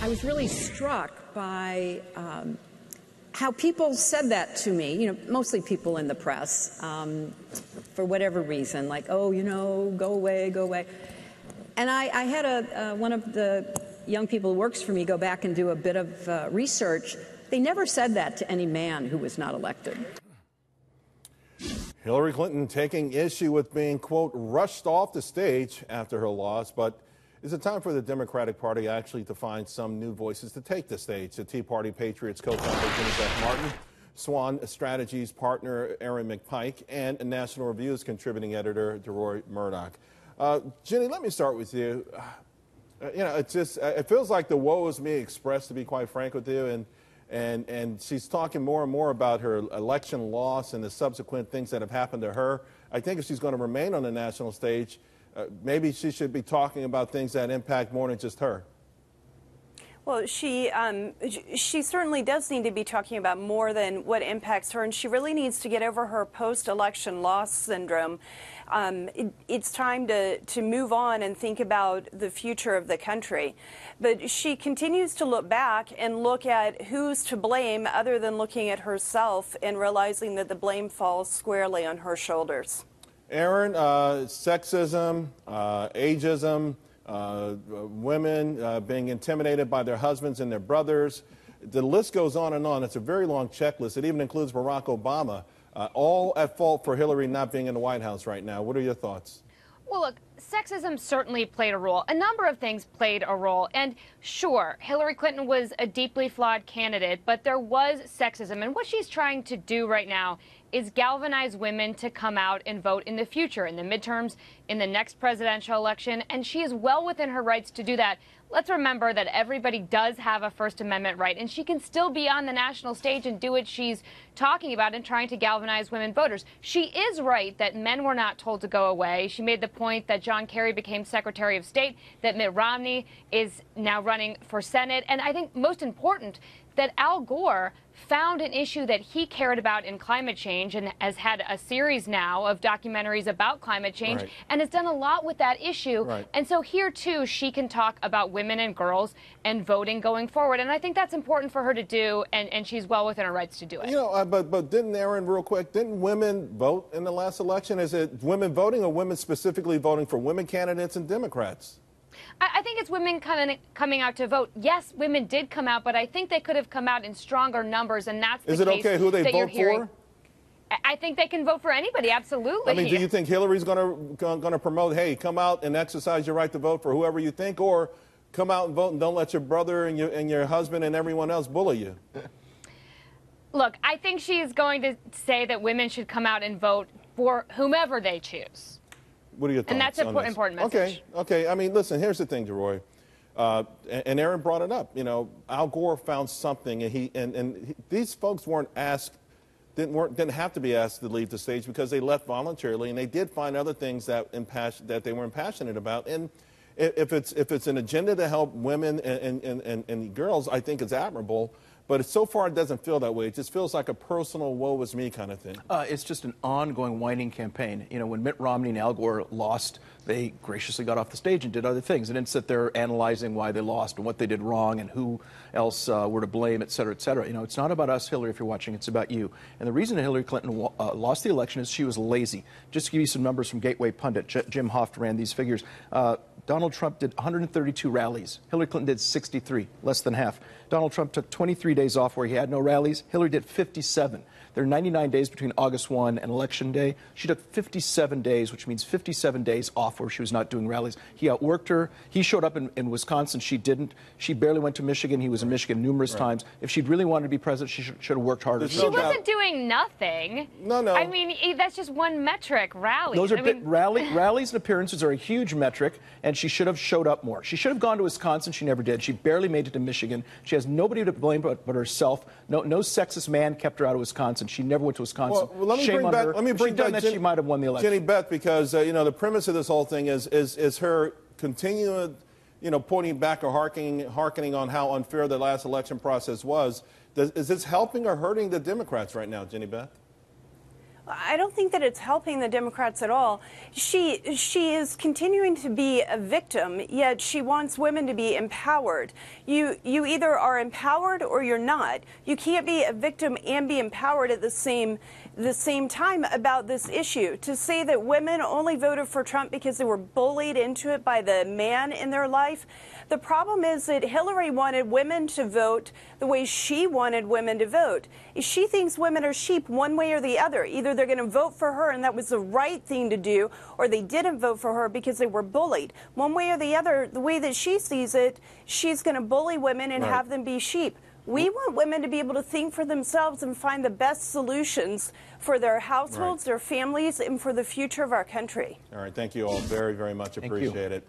I was really struck by how people said that to me, you know, mostly people in the press, for whatever reason, like, oh, you know, go away, go away. And I had one of the young people who works for me go back and do a bit of research. They never said that to any man who was not elected. Hillary Clinton taking issue with being, quote, rushed off the stage after her loss, but is it time for the Democratic Party actually to find some new voices to take the stage? The Tea Party Patriots co-founder Jenny Beth Martin, Swan Strategies partner Aaron McPike, and National Review's contributing editor DeRoy Murdoch. Jenny, let me start with you. You know, it feels like the woe is me express, to be quite frank with you, and she's talking more and more about her election loss and the subsequent things that have happened to her. I think if she's going to remain on the national stage, maybe she should be talking about things that impact more than just her. Well, she certainly does need to be talking about more than what impacts her, and she really needs to get over her post-election loss syndrome. It's time to move on and think about the future of the country. But she continues to look back and look at who's to blame other than looking at herself and realizing that the blame falls squarely on her shoulders. Aaron, sexism, ageism, women being intimidated by their husbands and their brothers. The list goes on and on. It's a very long checklist. It even includes Barack Obama, all at fault for Hillary not being in the White House right now. What are your thoughts? Well, look, sexism certainly played a role. A number of things played a role. And sure, Hillary Clinton was a deeply flawed candidate, but there was sexism. And what she's trying to do right now is galvanize women to come out and vote in the future, in the midterms, in the next presidential election. And she is well within her rights to do that. Let's remember that everybody does have a First Amendment right, and she can still be on the national stage and do what she's talking about and trying to galvanize women voters. She is right that men were not told to go away. She made the point that John Kerry became Secretary of State, that Mitt Romney is now running for Senate, and I think most important, that Al Gore found an issue that he cared about in climate change and has had a series now of documentaries about climate change, and has done a lot with that issue. And so here, too, she can talk about women and girls and voting going forward. And I think that's important for her to do, and she's well within her rights to do it. You know, but didn't, Aaron, real quick, didn't women vote in the last election? Is it women voting or women specifically voting for women candidates and Democrats? I think it's women coming out to vote. Yes, women did come out, but I think they could have come out in stronger numbers, and that's the case. Is it okay who they vote for? I think they can vote for anybody, absolutely. I mean, do you think Hillary's going to promote, hey, come out and exercise your right to vote for whoever you think, or come out and vote and don't let your brother and your husband and everyone else bully you? Look, I think she's going to say that women should come out and vote for whomever they choose. What are your thoughts? And that's an important message. Okay. I mean, listen, here's the thing, DeRoy. And Aaron brought it up. You know, Al Gore found something, and these folks weren't asked, didn't have to be asked to leave the stage because they left voluntarily, and they did find other things that they were impassionate about. And if it's an agenda to help women and girls, I think it's admirable. But so far, it doesn't feel that way. It just feels like a personal woe is me kind of thing. It's just an ongoing whining campaign. You know, when Mitt Romney and Al Gore lost, they graciously got off the stage and did other things. And didn't sit there analyzing why they lost and what they did wrong and who else were to blame, et cetera, et cetera. You know, it's not about us, Hillary, if you're watching. It's about you. And the reason that Hillary Clinton lost the election is she was lazy. Just to give you some numbers from Gateway Pundit, Jim Hoft ran these figures. Donald Trump did 132 rallies. Hillary Clinton did 63, less than half. Donald Trump took 23 days off where he had no rallies. Hillary did 57. There are 99 days between August 1 and Election Day. She took 57 days, which means 57 days off where she was not doing rallies. He outworked her. He showed up in Wisconsin. She didn't. She barely went to Michigan. He was in Michigan numerous times. If she'd really wanted to be president, she should have worked harder. She wasn't doing nothing. No. I mean, that's just one metric, rallies. Those are rallies and appearances are a huge metric, and she should have showed up more. She should have gone to Wisconsin. She never did. She barely made it to Michigan. She has nobody to blame but herself. No sexist man kept her out of Wisconsin. She never went to Wisconsin. Well, let me bring back that she might have won the election. Jenny Beth, because you know, the premise of this whole thing is her continuing, you know, pointing back or harkening on how unfair the last election process was. Is this helping or hurting the Democrats right now, Jenny Beth? I don't think that it's helping the Democrats at all. She is continuing to be a victim, yet she wants women to be empowered. You either are empowered or you're not. You can't be a victim and be empowered at the same time about this issue. To say that women only voted for Trump because they were bullied into it by the man in their life. The problem is that Hillary wanted women to vote the way she wanted women to vote. She thinks women are sheep one way or the other. Either they're going to vote for her and that was the right thing to do, or they didn't vote for her because they were bullied. One way or the other, the way that she sees it, she's going to bully women and have them be sheep. We want women to be able to think for themselves and find the best solutions for their households, their families, and for the future of our country. All right. Thank you all very, very much. Appreciate it.